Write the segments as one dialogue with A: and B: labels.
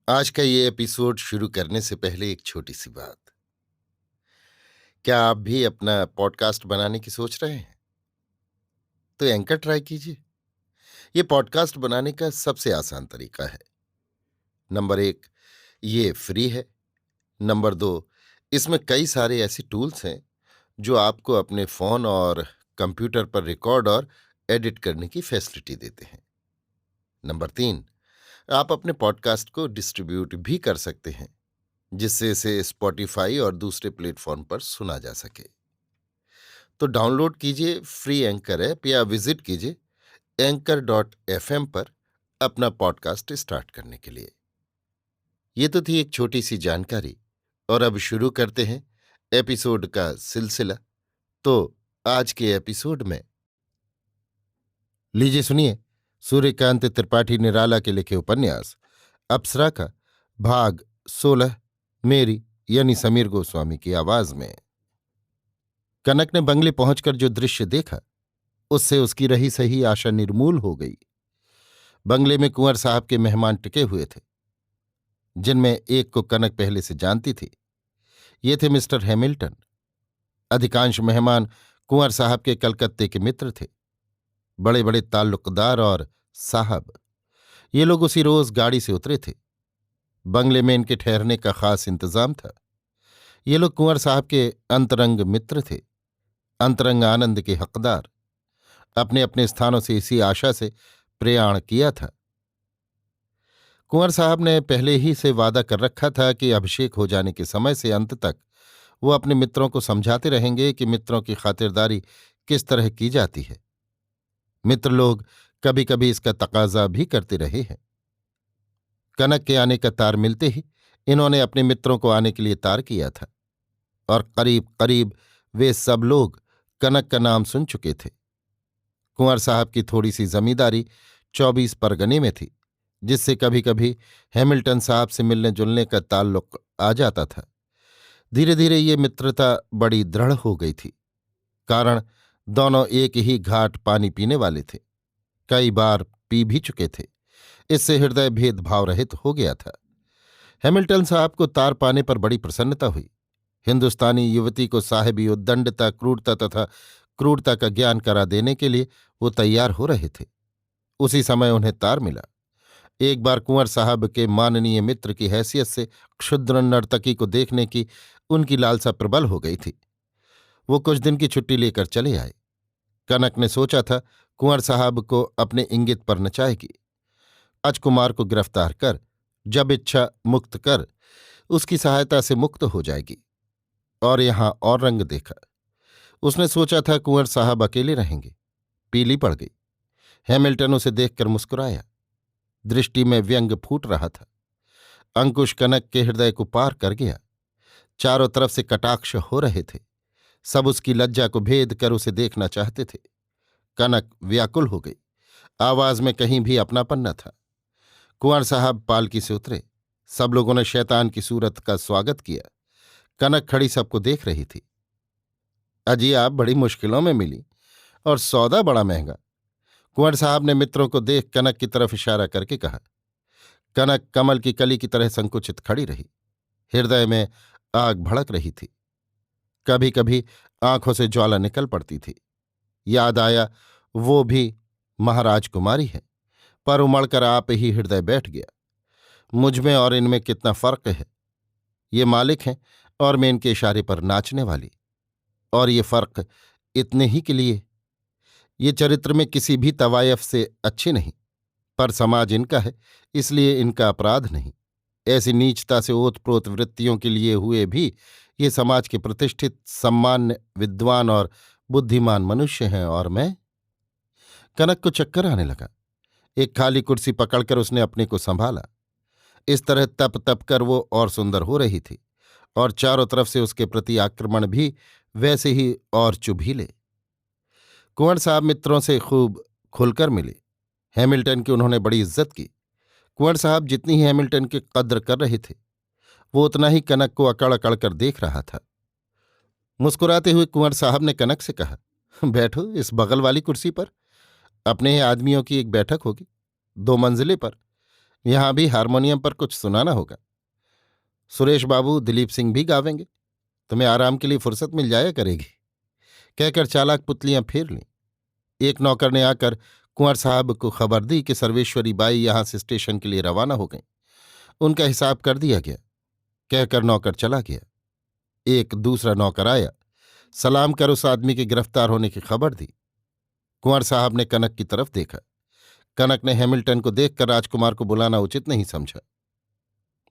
A: आज का ये एपिसोड शुरू करने से पहले एक छोटी सी बात। क्या आप भी अपना पॉडकास्ट बनाने की सोच रहे हैं? तो एंकर ट्राई कीजिए। ये पॉडकास्ट बनाने का सबसे आसान तरीका है। नंबर 1, ये फ्री है। नंबर 2, इसमें कई सारे ऐसे टूल्स हैं जो आपको अपने फोन और कंप्यूटर पर रिकॉर्ड और एडिट करने की फैसिलिटी देते हैं। नंबर 3, आप अपने पॉडकास्ट को डिस्ट्रीब्यूट भी कर सकते हैं, जिससे इसे स्पॉटिफाई और दूसरे प्लेटफॉर्म पर सुना जा सके। तो डाउनलोड कीजिए फ्री एंकर ऐप या विजिट कीजिए anchor.fm पर अपना पॉडकास्ट स्टार्ट करने के लिए। ये तो थी एक छोटी सी जानकारी, और अब शुरू करते हैं एपिसोड का सिलसिला। तो आज के एपिसोड में लीजिए सुनिए सूर्यकांत त्रिपाठी निराला के लिखे उपन्यास अप्सरा का भाग 16, मेरी यानी समीर गोस्वामी की आवाज में। कनक ने बंगले पहुंचकर जो दृश्य देखा, उससे उसकी रही सही आशा निर्मूल हो गई। बंगले में कुंवर साहब के मेहमान टिके हुए थे, जिनमें एक को कनक पहले से जानती थी। ये थे मिस्टर हैमिल्टन। अधिकांश मेहमान कुंवर साहब के कलकत्ते के मित्र थे, बड़े बड़े ताल्लुकदार और साहब। ये लोग उसी रोज गाड़ी से उतरे थे। बंगले में इनके ठहरने का खास इंतजाम था। ये लोग कुंवर साहब के अंतरंग मित्र थे, अंतरंग आनंद के हकदार। अपने अपने स्थानों से इसी आशा से प्रयाण किया था। कुंवर साहब ने पहले ही से वादा कर रखा था कि अभिषेक हो जाने के समय से अंत तक वो अपने मित्रों को समझाते रहेंगे कि मित्रों की खातिरदारी किस तरह की जाती है। मित्र लोग कभी कभी इसका तकाजा भी करते रहे हैं। कनक के आने का तार मिलते ही इन्होंने अपने मित्रों को आने के लिए तार किया था, और करीब करीब वे सब लोग कनक का नाम सुन चुके थे। कुंवर साहब की थोड़ी सी जमींदारी 24 परगने में थी, जिससे कभी कभी हैमिल्टन साहब से मिलने जुलने का ताल्लुक आ जाता था। धीरे धीरे ये मित्रता बड़ी दृढ़ हो गई थी, कारण दोनों एक ही घाट पानी पीने वाले थे, कई बार पी भी चुके थे। इससे हृदय भेदभाव रहित हो गया था। हैमिल्टन साहब को तार पाने पर बड़ी प्रसन्नता हुई। हिंदुस्तानी युवती को साहिबी उद्दंडता, क्रूरता तथा क्रूरता का ज्ञान करा देने के लिए वो तैयार हो रहे थे। उसी समय उन्हें तार मिला। एक बार कुंवर साहब के माननीय मित्र की हैसियत से क्षुद्र नर्तकी को देखने की उनकी लालसा प्रबल हो गई थी। वो कुछ दिन की छुट्टी लेकर चले आए। कनक ने सोचा था कुंवर साहब को अपने इंगित पर नचाएगी। राजकुमार को गिरफ्तार कर, जब इच्छा मुक्त कर, उसकी सहायता से मुक्त हो जाएगी। और यहां और रंग देखा। उसने सोचा था कुंवर साहब अकेले रहेंगे। पीली पड़ गई। हैमिल्टन उसे देखकर मुस्कुराया। दृष्टि में व्यंग फूट रहा था। अंकुश कनक के हृदय को पार कर गया। चारों तरफ से कटाक्ष हो रहे थे। सब उसकी लज्जा को भेद कर उसे देखना चाहते थे। कनक व्याकुल हो गई। आवाज में कहीं भी अपनापन न था। कुंवर साहब पालकी से उतरे। सब लोगों ने शैतान की सूरत का स्वागत किया। कनक खड़ी सबको देख रही थी। अजी, आप बड़ी मुश्किलों में मिली, और सौदा बड़ा महंगा। कुंवर साहब ने मित्रों को देख कनक की तरफ इशारा करके कहा। कनक कमल की कली की तरह संकुचित खड़ी रही। हृदय में आग भड़क रही थी। कभी कभी आंखों से ज्वाला निकल पड़ती थी। याद आया वो भी महाराज कुमारी है, पर उमड़कर आप ही हृदय बैठ गया। मुझ में और इनमें कितना फर्क है। ये मालिक हैं और मैं इनके इशारे पर नाचने वाली। और ये फर्क इतने ही के लिए। ये चरित्र में किसी भी तवायफ से अच्छे नहीं, पर समाज इनका है, इसलिए इनका अपराध नहीं। ऐसी नीचता से ओतप्रोत वृत्तियों के लिए हुए भी ये समाज के प्रतिष्ठित, सम्मान्य, विद्वान और बुद्धिमान मनुष्य हैं, और मैं। कनक को चक्कर आने लगा। एक खाली कुर्सी पकड़कर उसने अपने को संभाला। इस तरह तप तप कर वो और सुंदर हो रही थी, और चारों तरफ से उसके प्रति आक्रमण भी वैसे ही और चुभीले। कुंवर साहब मित्रों से खूब खुलकर मिले। हैमिल्टन की उन्होंने बड़ी इज्जत की। कुंवर साहब जितनी ही हैमिल्टन की कद्र कर रहे थे, वो उतना ही कनक को अकड़ अकड़ कर देख रहा था। मुस्कुराते हुए कुंवर साहब ने कनक से कहा, बैठो इस बगल वाली कुर्सी पर। अपने ही आदमियों की एक बैठक होगी, 2 मंजिले पर। यहां भी हारमोनियम पर कुछ सुनाना होगा। सुरेश बाबू, दिलीप सिंह भी गावेंगे। तुम्हें आराम के लिए फुर्सत मिल जाया करेगी। कहकर चालाक पुतलियां फेर लीं। एक नौकर ने आकर कुंवर साहब को खबर दी कि सर्वेश्वरी बाई यहां से स्टेशन के लिए रवाना हो गई। उनका हिसाब कर दिया गया। कहकर नौकर चला गया। एक दूसरा नौकर आया, सलाम कर उस आदमी के गिरफ्तार होने की खबर दी। कुंवर साहब ने कनक की तरफ देखा। कनक ने हैमिल्टन को देखकर राजकुमार को बुलाना उचित नहीं समझा।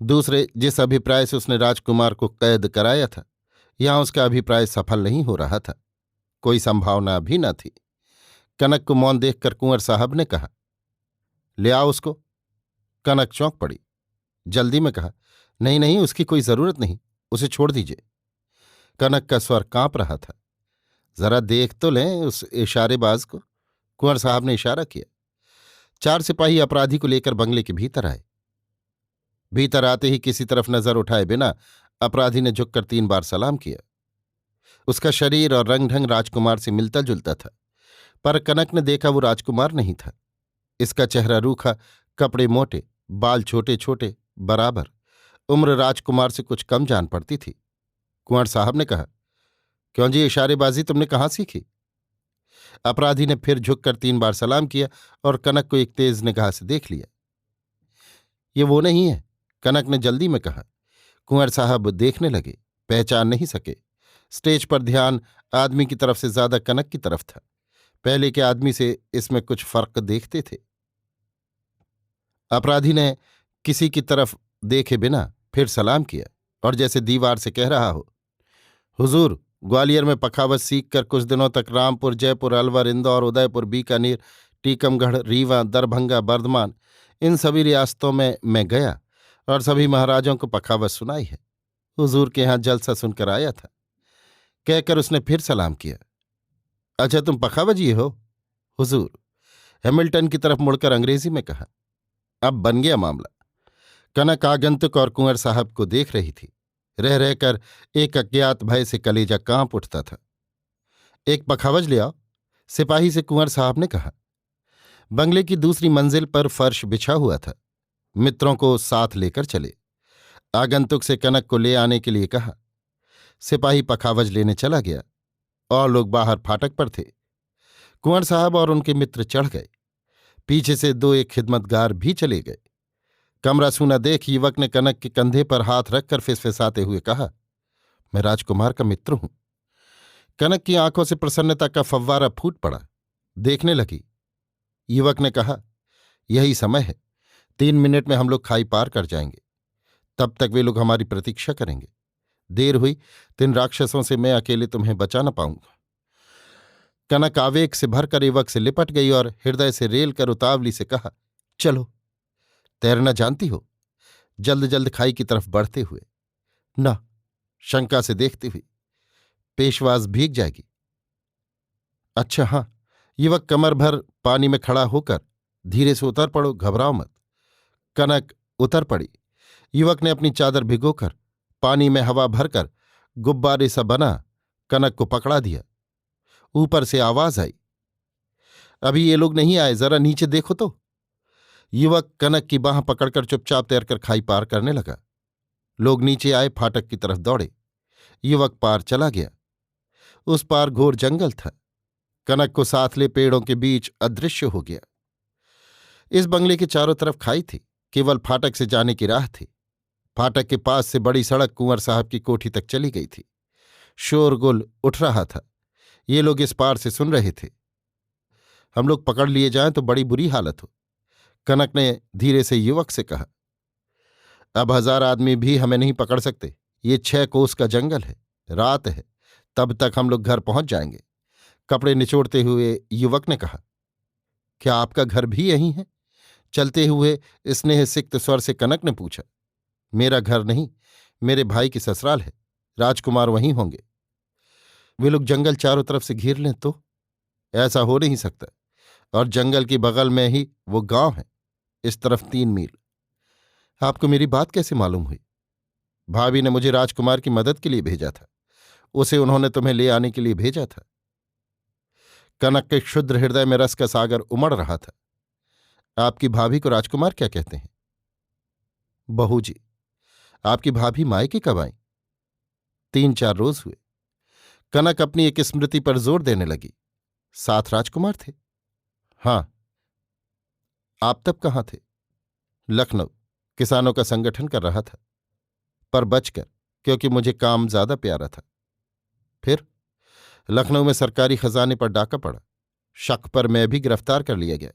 A: दूसरे जिस अभिप्राय से उसने राजकुमार को कैद कराया था, यहां उसका अभिप्राय सफल नहीं हो रहा था। कोई संभावना भी न थी। कनक को मौन देखकर कुंवर साहब ने कहा, ले आओ उसको। कनक चौंक पड़ी। जल्दी में कहा, नहीं नहीं, उसकी कोई जरूरत नहीं, उसे छोड़ दीजिए। कनक का स्वर कांप रहा था। जरा देख तो लें उस इशारेबाज को। कुंवर साहब ने इशारा किया। 4 सिपाही अपराधी को लेकर बंगले के भीतर आए। भीतर आते ही किसी तरफ नजर उठाए बिना अपराधी ने झुककर 3 बार सलाम किया। उसका शरीर और रंग ढंग राजकुमार से मिलता जुलता था, पर कनक ने देखा वो राजकुमार नहीं था। इसका चेहरा रूखा, कपड़े मोटे, बाल छोटे छोटे, बराबर। उम्र राजकुमार से कुछ कम जान पड़ती थी। कुंवर साहब ने कहा, क्यों जी, इशारेबाजी तुमने कहाँ सीखी? अपराधी ने फिर झुककर 3 बार सलाम किया और कनक को एक तेज निगाह से देख लिया। ये वो नहीं है, कनक ने जल्दी में कहा। कुंवर साहब देखने लगे, पहचान नहीं सके। स्टेज पर ध्यान आदमी की तरफ से ज्यादा कनक की तरफ था। पहले के आदमी से इसमें कुछ फर्क देखते थे। अपराधी ने किसी की तरफ देखे बिना फिर सलाम किया और जैसे दीवार से कह रहा हो, हुजूर, ग्वालियर में पखावत सीखकर कुछ दिनों तक रामपुर, जयपुर, अलवर, इंदौर, उदयपुर, बीकानेर, टीकमगढ़, रीवा, दरभंगा, बर्धमान, इन सभी रियासतों में मैं गया और सभी महाराजों को पखावत सुनाई है। हुजूर के यहां जलसा सुनकर आया था। कहकर उसने फिर सलाम किया। अच्छा, तुम पखावजी हो? हुजूर। हैमिल्टन की तरफ मुड़कर अंग्रेजी में कहा। अब बन गया मामला। कनक आगंतुक और कुंवर साहब को देख रही थी। रह रहकर एक अज्ञात भय से कलेजा कांप उठता था। एक पखावज ले आओ, सिपाही से कुंवर साहब ने कहा। बंगले की दूसरी मंजिल पर फर्श बिछा हुआ था। मित्रों को साथ लेकर चले। आगंतुक से कनक को ले आने के लिए कहा। सिपाही पखावज लेने चला गया और लोग बाहर फाटक पर थे। कुंवर साहब और उनके मित्र चढ़ गए। पीछे से 2-1 खिदमतगार भी चले गए। कमरा सूना देख युवक ने कनक के कंधे पर हाथ रखकर फिसफिसाते हुए कहा, मैं राजकुमार का मित्र हूं। कनक की आंखों से प्रसन्नता का फव्वारा फूट पड़ा। देखने लगी। युवक ने कहा, यही समय है, 3 मिनट में हम लोग खाई पार कर जाएंगे। तब तक वे लोग हमारी प्रतीक्षा करेंगे। देर हुई तो इन राक्षसों से मैं अकेले तुम्हें बचा न पाऊंगा। कनक आवेग से भरकर युवक से लिपट गई और हृदय से रेल कर उतावली से कहा, चलो। तैरना जानती हो? जल्द जल्द खाई की तरफ बढ़ते हुए। ना, शंका से देखती हुई। पेशवाज भीग जाएगी। अच्छा हाँ। युवक कमर भर पानी में खड़ा होकर, धीरे से उतर पड़ो, घबराओ मत। कनक उतर पड़ी। युवक ने अपनी चादर भिगोकर पानी में हवा भरकर गुब्बारे सा बना कनक को पकड़ा दिया। ऊपर से आवाज आई, अभी ये लोग नहीं आए, जरा नीचे देखो तो। युवक कनक की बांह पकड़कर चुपचाप तैरकर खाई पार करने लगा। लोग नीचे आए, फाटक की तरफ दौड़े। युवक पार चला गया। उस पार घोर जंगल था। कनक को साथ ले पेड़ों के बीच अदृश्य हो गया। इस बंगले के चारों तरफ खाई थी, केवल फाटक से जाने की राह थी। फाटक के पास से बड़ी सड़क कुंवर साहब की कोठी तक चली गई थी। शोरगुल उठ रहा था। ये लोग इस पार से सुन रहे थे। हम लोग पकड़ लिए जाएं तो बड़ी बुरी हालत हो, कनक ने धीरे से युवक से कहा। अब 1000 आदमी भी हमें नहीं पकड़ सकते। ये 6 कोस का जंगल है, रात है, तब तक हम लोग घर पहुंच जाएंगे। कपड़े निचोड़ते हुए युवक ने कहा, क्या आपका घर भी यहीं है? चलते हुए स्नेह सिक्त स्वर से कनक ने पूछा। मेरा घर नहीं, मेरे भाई की ससुराल है, राजकुमार वहीं होंगे। वे लोग जंगल चारों तरफ से घेर लें तो? ऐसा हो नहीं सकता, और जंगल के बगल में ही वो गांव है, इस तरफ 3 मील। आपको मेरी बात कैसे मालूम हुई? भाभी ने मुझे राजकुमार की मदद के लिए भेजा था। उसे उन्होंने तुम्हें ले आने के लिए भेजा था। कनक के क्षुद्र हृदय में रस का सागर उमड़ रहा था। आपकी भाभी को राजकुमार क्या कहते हैं? बहू जी, आपकी भाभी मायके कब आई? 3-4 रोज हुए। कनक अपनी एक स्मृति पर जोर देने लगी। साथ राजकुमार थे? हाँ। आप तब कहाँ थे? लखनऊ, किसानों का संगठन कर रहा था, पर बचकर, क्योंकि मुझे काम ज्यादा प्यारा था। फिर लखनऊ में सरकारी खजाने पर डाका पड़ा। शक पर मैं भी गिरफ्तार कर लिया गया,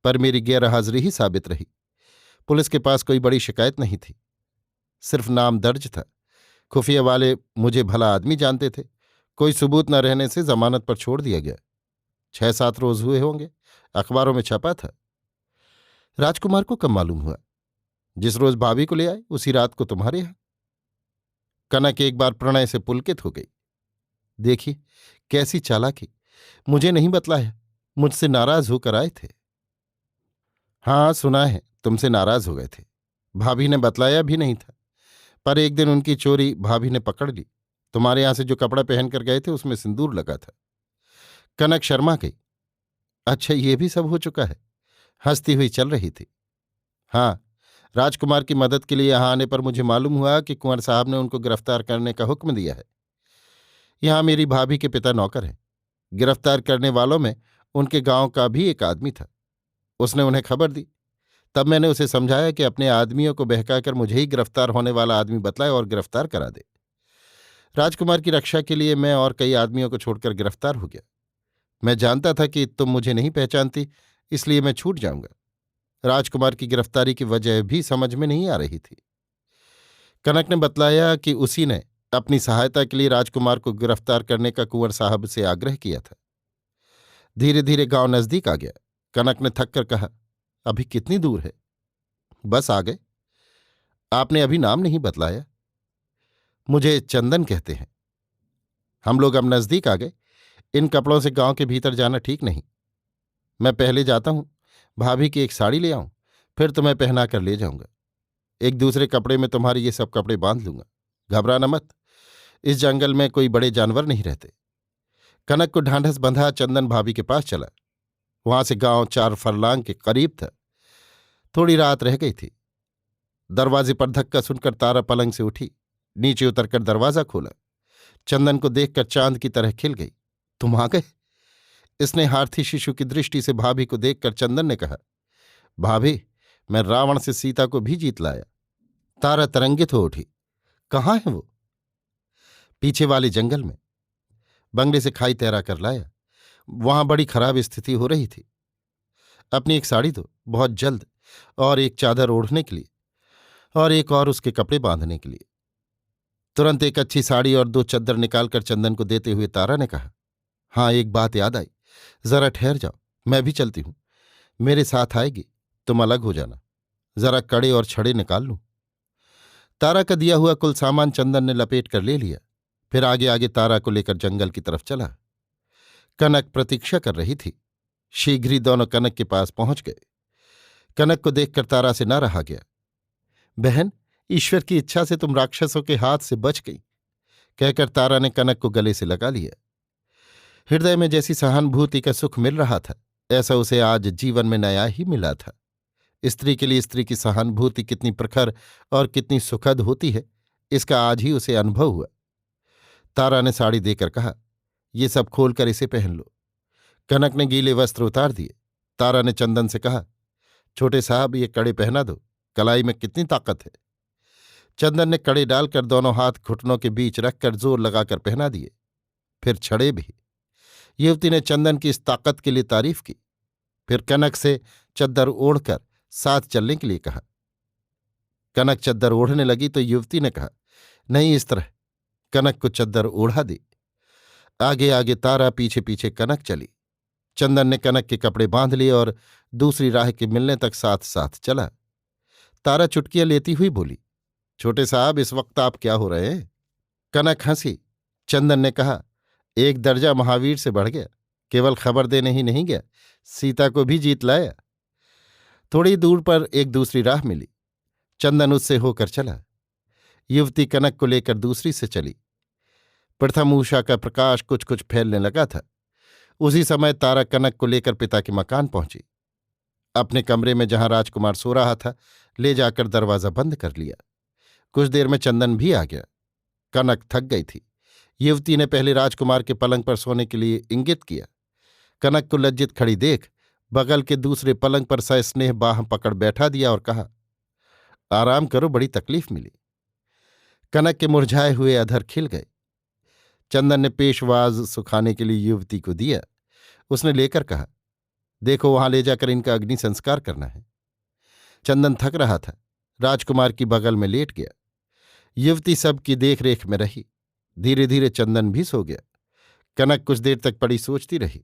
A: पर मेरी गैरहाजिरी ही साबित रही। पुलिस के पास कोई बड़ी शिकायत नहीं थी, सिर्फ नाम दर्ज था। खुफिया वाले मुझे भला आदमी जानते थे। कोई सबूत न रहने से जमानत पर छोड़ दिया गया। 6-7 रोज हुए होंगे, अखबारों में छपा था। राजकुमार को कब मालूम हुआ? जिस रोज भाभी को ले आए उसी रात को तुम्हारे यहां। कनक एक बार प्रणय से पुलकित हो गई। देखिए कैसी चालाकी, मुझे नहीं बतलाया, मुझसे नाराज होकर आए थे। हाँ, सुना है तुमसे नाराज हो गए थे। भाभी ने बतलाया भी नहीं था, पर एक दिन उनकी चोरी भाभी ने पकड़ ली। तुम्हारे यहां से जो कपड़ा पहनकर गए थे उसमें सिंदूर लगा था। कनक शर्मा गई। अच्छा, ये भी सब हो चुका है? हंसती हुई चल रही थी। हाँ, राजकुमार की मदद के लिए यहां आने पर मुझे मालूम हुआ कि कुंवर साहब ने उनको गिरफ्तार करने का हुक्म दिया है। यहां मेरी भाभी के पिता नौकर हैं। गिरफ्तार करने वालों में उनके गांव का भी एक आदमी था। उसने उन्हें खबर दी। तब मैंने उसे समझाया कि अपने आदमियों को बहकाकर मुझे ही गिरफ्तार होने वाला आदमी बतलाए और गिरफ्तार करा दे। राजकुमार की रक्षा के लिए मैं और कई आदमियों को छोड़कर गिरफ्तार हो गया। मैं जानता था कि तुम मुझे नहीं पहचानती, इसलिए मैं छूट जाऊंगा। राजकुमार की गिरफ्तारी की वजह भी समझ में नहीं आ रही थी। कनक ने बतलाया कि उसी ने अपनी सहायता के लिए राजकुमार को गिरफ्तार करने का कुंवर साहब से आग्रह किया था। धीरे धीरे गांव नजदीक आ गया। कनक ने थक कर कहा, अभी कितनी दूर है? बस आ गए। आपने अभी नाम नहीं बतलाया। मुझे चंदन कहते हैं। हम लोग अब नजदीक आ गए। इन कपड़ों से गांव के भीतर जाना ठीक नहीं। मैं पहले जाता हूं, भाभी की एक साड़ी ले आऊं, फिर तुम्हें पहना कर ले जाऊंगा। एक दूसरे कपड़े में तुम्हारे ये सब कपड़े बांध लूंगा। घबराना मत, इस जंगल में कोई बड़े जानवर नहीं रहते। कनक को ढांढस बंधा चंदन भाभी के पास चला। वहां से गांव 4 फरलांग के करीब था। थोड़ी रात रह गई थी। दरवाजे पर धक्का सुनकर तारा पलंग से उठी, नीचे उतरकर दरवाजा खोला। चंदन को देखकर चांद की तरह खिल गई। तुम आ गए? इसने हार्थी शिशु की दृष्टि से भाभी को देखकर चंदन ने कहा, भाभी, मैं रावण से सीता को भी जीत लाया। तारा तरंगित हो उठी। कहाँ है वो? पीछे वाले जंगल में। बंगले से खाई तैरा कर लाया। वहां बड़ी खराब स्थिति हो रही थी। अपनी एक साड़ी दो, बहुत जल्द, और एक चादर ओढ़ने के लिए, और एक और उसके कपड़े बांधने के लिए। तुरंत एक अच्छी साड़ी और 2 चद्दर निकालकर चंदन को देते हुए तारा ने कहा, हाँ, एक बात याद आई, जरा ठहर जाओ, मैं भी चलती हूं। मेरे साथ आएगी, तुम अलग हो जाना। जरा कड़े और छड़े निकाल लूं। तारा का दिया हुआ कुल सामान चंदन ने लपेट कर ले लिया। फिर आगे आगे तारा को लेकर जंगल की तरफ चला। कनक प्रतीक्षा कर रही थी। शीघ्र ही दोनों कनक के पास पहुंच गए। कनक को देखकर तारा से न रहा गया। बहन, ईश्वर की इच्छा से तुम राक्षसों के हाथ से बच गई, कहकर तारा ने कनक को गले से लगा लिया। हृदय में जैसी सहानुभूति का सुख मिल रहा था, ऐसा उसे आज जीवन में नया ही मिला था। स्त्री के लिए स्त्री की सहानुभूति कितनी प्रखर और कितनी सुखद होती है, इसका आज ही उसे अनुभव हुआ। तारा ने साड़ी देकर कहा, ये सब खोलकर इसे पहन लो। कनक ने गीले वस्त्र उतार दिए। तारा ने चंदन से कहा, छोटे साहब, ये कड़े पहना दो, कलाई में कितनी ताकत है। चंदन ने कड़े डालकर दोनों हाथ घुटनों के बीच रखकर जोर लगाकर पहना दिए। फिर छड़े भी। युवती ने चंदन की इस ताकत के लिए तारीफ की। फिर कनक से चद्दर ओढ़कर साथ चलने के लिए कहा। कनक चद्दर ओढ़ने लगी तो युवती ने कहा, नहीं, इस तरह। कनक को चद्दर ओढ़ा दी। आगे आगे तारा, पीछे पीछे कनक चली। चंदन ने कनक के कपड़े बांध लिए और दूसरी राह के मिलने तक साथ साथ चला। तारा चुटकियां लेती हुई बोली, छोटे साहब, इस वक्त आप क्या हो रहे हैं? कनक हंसी। चंदन ने कहा, एक दर्जा महावीर से बढ़ गया, केवल खबर देने ही नहीं गया, सीता को भी जीत लाया। थोड़ी दूर पर एक दूसरी राह मिली। चंदन उससे होकर चला। युवती कनक को लेकर दूसरी से चली। प्रथम उषा का प्रकाश कुछ कुछ फैलने लगा था। उसी समय तारा कनक को लेकर पिता के मकान पहुंची। अपने कमरे में जहां राजकुमार सो रहा था ले जाकर दरवाजा बंद कर लिया। कुछ देर में चंदन भी आ गया। कनक थक गई थी। युवती ने पहले राजकुमार के पलंग पर सोने के लिए इंगित किया। कनक को लज्जित खड़ी देख बगल के दूसरे पलंग पर सस्नेह बाह पकड़ बैठा दिया और कहा, आराम करो, बड़ी तकलीफ मिली। कनक के मुरझाए हुए अधर खिल गए। चंदन ने पेशवाज सुखाने के लिए युवती को दिया। उसने लेकर कहा, देखो वहां ले जाकर इनका अग्नि संस्कार करना है। चंदन थक रहा था, राजकुमार की बगल में लेट गया। युवती सबकी देखरेख में रही। धीरे धीरे चंदन भी सो गया। कनक कुछ देर तक पड़ी सोचती रही।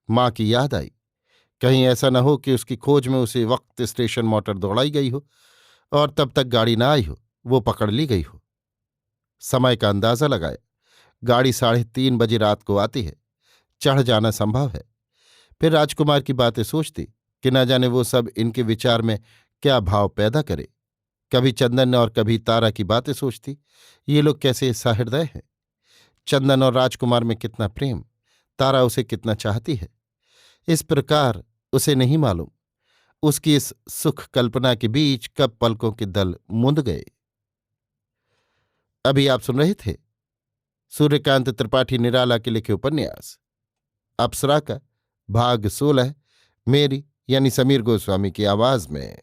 A: मां की याद आई। कहीं ऐसा न हो कि उसकी खोज में उसे वक्त स्टेशन मोटर दौड़ाई गई हो और तब तक गाड़ी ना आई हो, वो पकड़ ली गई हो। समय का अंदाजा लगाया। गाड़ी 3:30 बजे रात को आती है। चढ़ जाना संभव है। फिर राजकुमार की बातें सोचती कि न जाने वो सब इनके विचार में क्या भाव पैदा करे। कभी चंदन और कभी तारा की बातें सोचती, ये लोग कैसे सहृदय हैं। चंदन और राजकुमार में कितना प्रेम, तारा उसे कितना चाहती है, इस प्रकार उसे नहीं मालूम। उसकी इस सुख कल्पना के बीच कब पलकों के दल मुंद गए। अभी आप सुन रहे थे सूर्यकांत त्रिपाठी निराला के लिखे उपन्यास अप्सरा का भाग 16, मेरी यानी समीर गोस्वामी की आवाज में।